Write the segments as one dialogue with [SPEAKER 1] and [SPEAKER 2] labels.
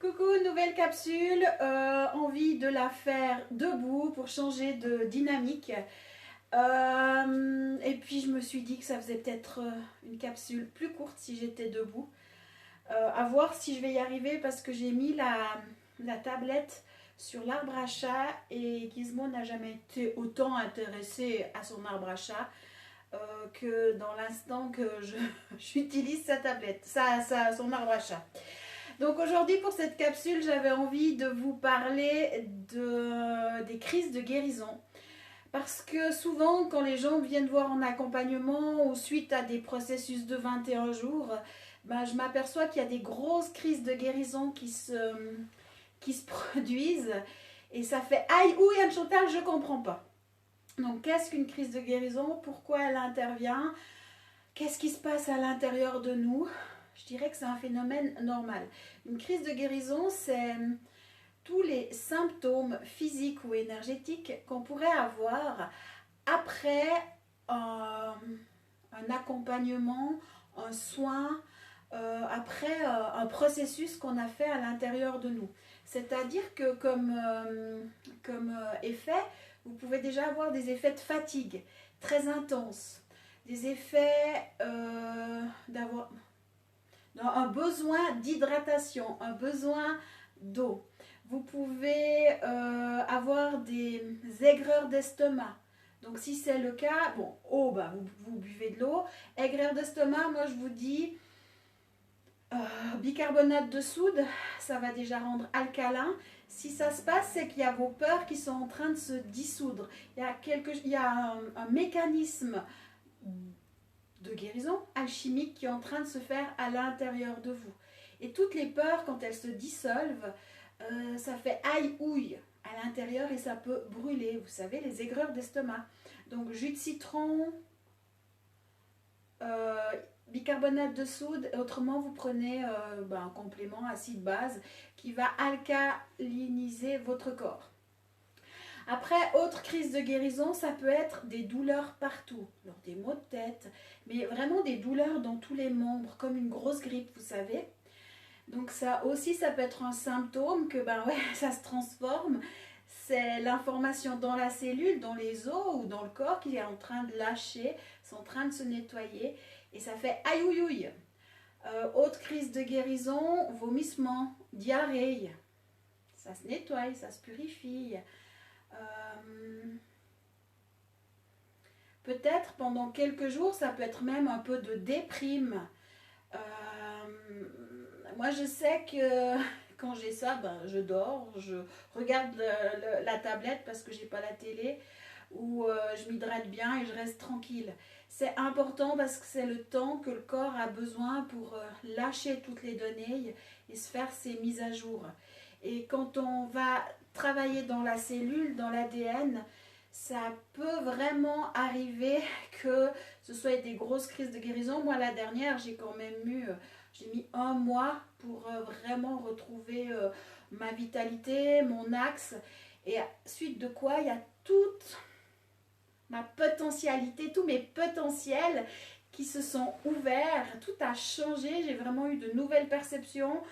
[SPEAKER 1] Coucou, nouvelle capsule, envie de la faire debout pour changer de dynamique. Et puis je me suis dit que ça faisait peut-être une capsule plus courte si j'étais debout. À voir si je vais y arriver parce que j'ai mis la tablette sur l'arbre à chat et Gizmo n'a jamais été autant intéressé à son arbre à chat que dans l'instant que j'utilise sa tablette, son arbre à chat. Donc aujourd'hui pour cette capsule, j'avais envie de vous parler des crises de guérison. Parce que souvent, quand les gens viennent voir en accompagnement ou suite à des processus de 21 jours, ben, je m'aperçois qu'il y a des grosses crises de guérison qui se produisent. Et ça fait aïe, ouille, Anne-Chantal, je ne comprends pas. Donc qu'est-ce qu'une crise de guérison? Pourquoi elle intervient? Qu'est-ce qui se passe à l'intérieur de nous? Je dirais que c'est un phénomène normal. Une crise de guérison, c'est tous les symptômes physiques ou énergétiques qu'on pourrait avoir après un accompagnement, un soin, après un processus qu'on a fait à l'intérieur de nous. C'est-à-dire que comme effet, vous pouvez déjà avoir des effets de fatigue très intenses, des effets d'avoir un besoin d'hydratation, un besoin d'eau. Vous pouvez avoir des aigreurs d'estomac. Donc si c'est le cas, bon, eau, bah, vous buvez de l'eau. Aigreur d'estomac, moi je vous dis bicarbonate de soude, ça va déjà rendre alcalin. Si ça se passe, c'est qu'il y a vos peurs qui sont en train de se dissoudre. Il y a un mécanisme de guérison alchimique qui est en train de se faire à l'intérieur de vous. Et toutes les peurs, quand elles se dissolvent, ça fait aïe ouille à l'intérieur et ça peut brûler. Vous savez, les aigreurs d'estomac. Donc jus de citron, bicarbonate de soude, et autrement vous prenez un complément acide base qui va alcaliniser votre corps. Après, autre crise de guérison, ça peut être des douleurs partout, alors des maux de tête, mais vraiment des douleurs dans tous les membres, comme une grosse grippe, vous savez. Donc ça aussi, ça peut être un symptôme que ça se transforme. C'est l'information dans la cellule, dans les os ou dans le corps qui est en train de lâcher, c'est en train de se nettoyer et ça fait aïe ouïe ouïe. Autre crise de guérison, vomissement, diarrhée. Ça se nettoie, ça se purifie. Peut-être pendant quelques jours, ça peut être même un peu de déprime. Moi, je sais que quand j'ai ça, je dors, je regarde la tablette parce que j'ai pas la télé, ou je m'hydrate bien et je reste tranquille. C'est important parce que c'est le temps que le corps a besoin pour lâcher toutes les données et se faire ses mises à jour. Et quand on va travailler dans la cellule, dans l'ADN, ça peut vraiment arriver que ce soit des grosses crises de guérison. Moi, la dernière, j'ai quand même j'ai mis 1 mois pour vraiment retrouver ma vitalité, mon axe. Et suite de quoi, il y a toute ma potentialité, tous mes potentiels qui se sont ouverts. Tout a changé. J'ai vraiment eu de nouvelles perceptions.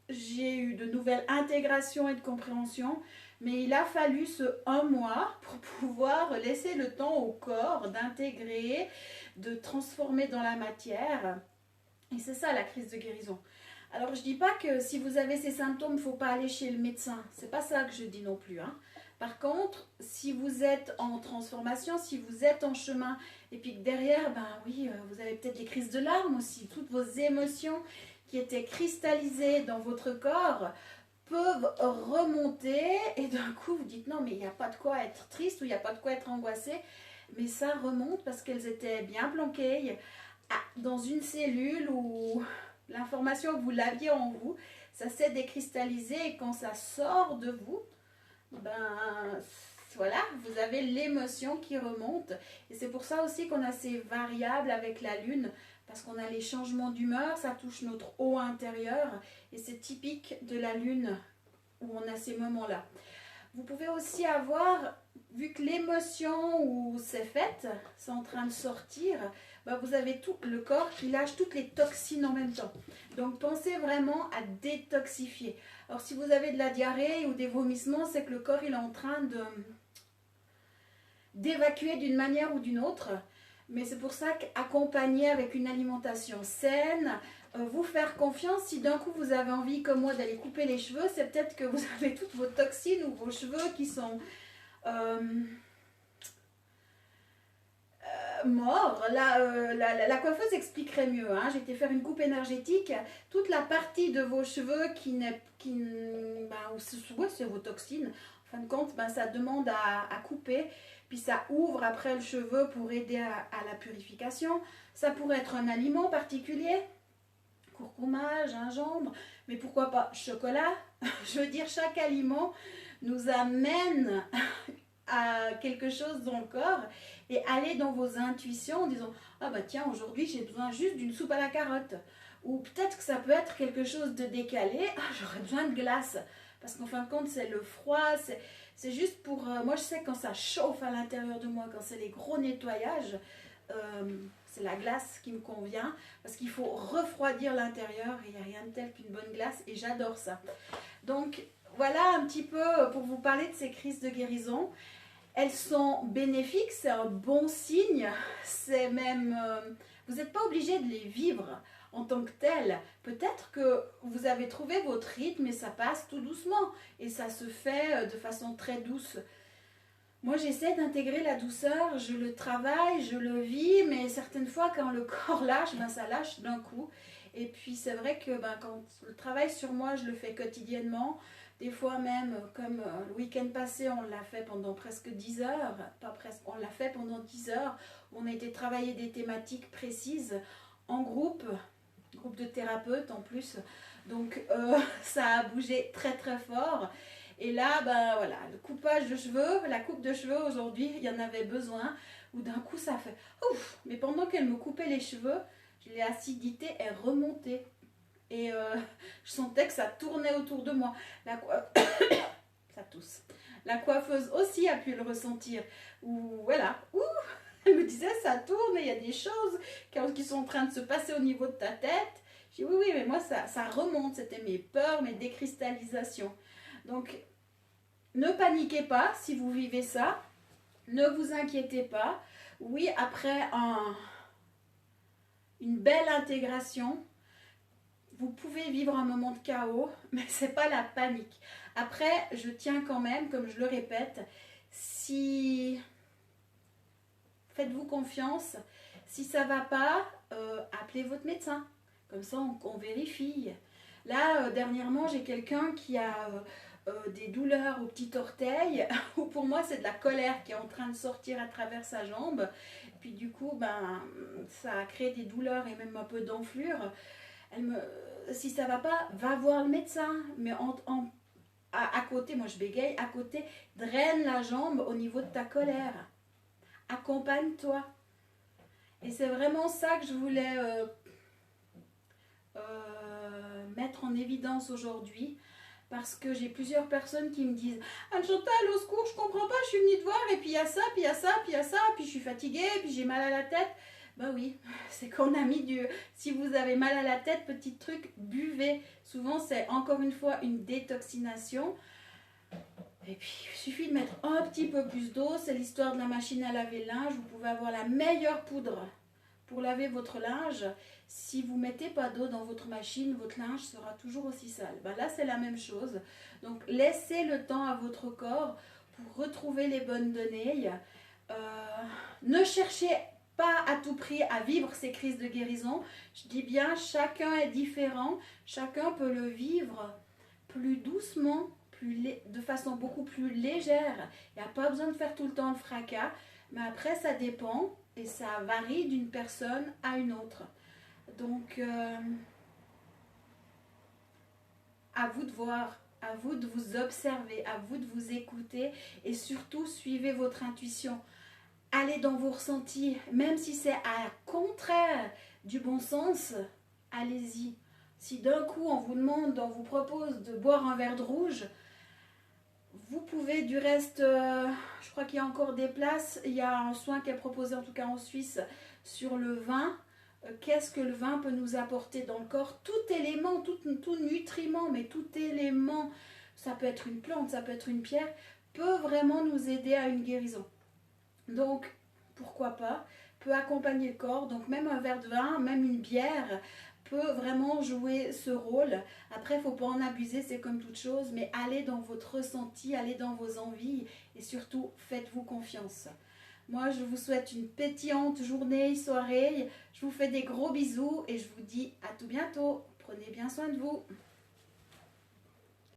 [SPEAKER 1] J'ai eu de nouvelles intégrations et de compréhension, mais il a fallu ce 1 mois pour pouvoir laisser le temps au corps d'intégrer, de transformer dans la matière. Et c'est ça la crise de guérison. Alors je dis pas que si vous avez ces symptômes, il ne faut pas aller chez le médecin. C'est pas ça que je dis non plus. Par contre, si vous êtes en transformation, si vous êtes en chemin, et puis que derrière, vous avez peut-être des crises de larmes aussi, toutes vos émotions qui étaient cristallisées dans votre corps peuvent remonter et d'un coup vous dites non mais il n'y a pas de quoi être triste ou il n'y a pas de quoi être angoissé, mais ça remonte parce qu'elles étaient bien planquées dans une cellule où l'information que vous l'aviez en vous, ça s'est décristallisé et quand ça sort de vous, voilà, vous avez l'émotion qui remonte. Et c'est pour ça aussi qu'on a ces variables avec la lune, parce qu'on a les changements d'humeur, ça touche notre eau intérieur, et c'est typique de la lune où on a ces moments-là. Vous pouvez aussi avoir, vu que l'émotion où c'est fait, c'est en train de sortir, bah vous avez tout le corps qui lâche toutes les toxines en même temps. Donc pensez vraiment à détoxifier. Alors si vous avez de la diarrhée ou des vomissements, c'est que le corps il est en train d'évacuer d'une manière ou d'une autre. Mais c'est pour ça qu'accompagner avec une alimentation saine, vous faire confiance. Si d'un coup vous avez envie comme moi d'aller couper les cheveux, c'est peut-être que vous avez toutes vos toxines ou vos cheveux qui sont morts. La coiffeuse expliquerait mieux. Hein. J'ai été faire une coupe énergétique. Toute la partie de vos cheveux c'est vos toxines. En fin de compte, ça demande à couper. Puis ça ouvre après le cheveu pour aider à la purification. Ça pourrait être un aliment particulier. Curcuma, gingembre, mais pourquoi pas chocolat. Je veux dire, chaque aliment nous amène à quelque chose dans le corps et aller dans vos intuitions en disant ah bah tiens, aujourd'hui j'ai besoin juste d'une soupe à la carotte, ou peut-être que ça peut être quelque chose de décalé, ah j'aurais besoin de glace, parce qu'en fin de compte c'est le froid, c'est juste pour moi je sais quand ça chauffe à l'intérieur de moi, quand c'est les gros nettoyages, c'est la glace qui me convient, parce qu'il faut refroidir l'intérieur et il n'y a rien de tel qu'une bonne glace et j'adore ça. Donc voilà un petit peu pour vous parler de ces crises de guérison. Elles sont bénéfiques, c'est un bon signe, c'est même, vous n'êtes pas obligé de les vivre en tant que telles. Peut-être que vous avez trouvé votre rythme et ça passe tout doucement et ça se fait de façon très douce. Moi j'essaie d'intégrer la douceur, je le travaille, je le vis, mais certaines fois quand le corps lâche, ça lâche d'un coup. Et puis c'est vrai que quand le travail sur moi, je le fais quotidiennement. Des fois même, comme le week-end passé, on l'a fait pendant presque 10 heures, pas presque, on l'a fait pendant 10 heures, on a été travailler des thématiques précises en groupe de thérapeutes en plus, donc ça a bougé très très fort. Et là, voilà, le coupage de cheveux, la coupe de cheveux aujourd'hui, il y en avait besoin, où d'un coup ça fait ouf, mais pendant qu'elle me coupait les cheveux, l'acidité est remontée. Et je sentais que ça tournait autour de moi. Ça tousse. La coiffeuse aussi a pu le ressentir. Ou voilà, elle me disait ça tourne et il y a des choses qui sont en train de se passer au niveau de ta tête. J'ai dit oui, mais moi ça remonte. C'était mes peurs, mes décristallisations. Donc ne paniquez pas si vous vivez ça. Ne vous inquiétez pas. Oui, après une belle intégration, vous pouvez vivre un moment de chaos, mais c'est pas la panique. Après, je tiens quand même, comme je le répète, si faites-vous confiance, si ça va pas, appelez votre médecin. Comme ça, on vérifie. Là, dernièrement, j'ai quelqu'un qui a des douleurs au petit orteil, ou pour moi, c'est de la colère qui est en train de sortir à travers sa jambe. Puis du coup, ça a créé des douleurs et même un peu d'enflure. Si ça va pas, va voir le médecin. Mais à côté, moi je bégaye, à côté, draine la jambe au niveau de ta colère. Accompagne-toi. Et c'est vraiment ça que je voulais mettre en évidence aujourd'hui. Parce que j'ai plusieurs personnes qui me disent Anne-Chantal, au secours, je comprends pas, je suis venue te voir, et puis il y a ça, puis il y a ça, puis il y a ça, puis je suis fatiguée, puis j'ai mal à la tête. Oui, c'est qu'on a mis du... Si vous avez mal à la tête, petit truc, buvez. Souvent, c'est encore une fois une détoxination. Et puis, il suffit de mettre un petit peu plus d'eau. C'est l'histoire de la machine à laver le linge. Vous pouvez avoir la meilleure poudre pour laver votre linge. Si vous ne mettez pas d'eau dans votre machine, votre linge sera toujours aussi sale. Là, c'est la même chose. Donc, laissez le temps à votre corps pour retrouver les bonnes données. Ne cherchez pas à tout prix à vivre ces crises de guérison. Je dis bien, chacun est différent. Chacun peut le vivre plus doucement, de façon beaucoup plus légère. Il n'y a pas besoin de faire tout le temps le fracas. Mais après, ça dépend et ça varie d'une personne à une autre. Donc, à vous de voir, à vous de vous observer, à vous de vous écouter et surtout suivez votre intuition. Allez dans vos ressentis, même si c'est à contraire du bon sens, allez-y. Si d'un coup on vous demande, on vous propose de boire un verre de rouge, Vous pouvez du reste, je crois qu'il y a encore des places. Il y a un soin qui est proposé en tout cas en Suisse sur le vin. Qu'est-ce que le vin peut nous apporter dans le corps? Tout élément, tout nutriment, mais tout élément, ça peut être une plante, ça peut être une pierre, peut vraiment nous aider à une guérison. Donc, pourquoi pas, peut accompagner le corps. Donc, même un verre de vin, même une bière peut vraiment jouer ce rôle. Après, il ne faut pas en abuser, c'est comme toute chose, mais allez dans votre ressenti, allez dans vos envies et surtout, faites-vous confiance. Moi, je vous souhaite une pétillante journée, soirée. Je vous fais des gros bisous et je vous dis à tout bientôt. Prenez bien soin de vous.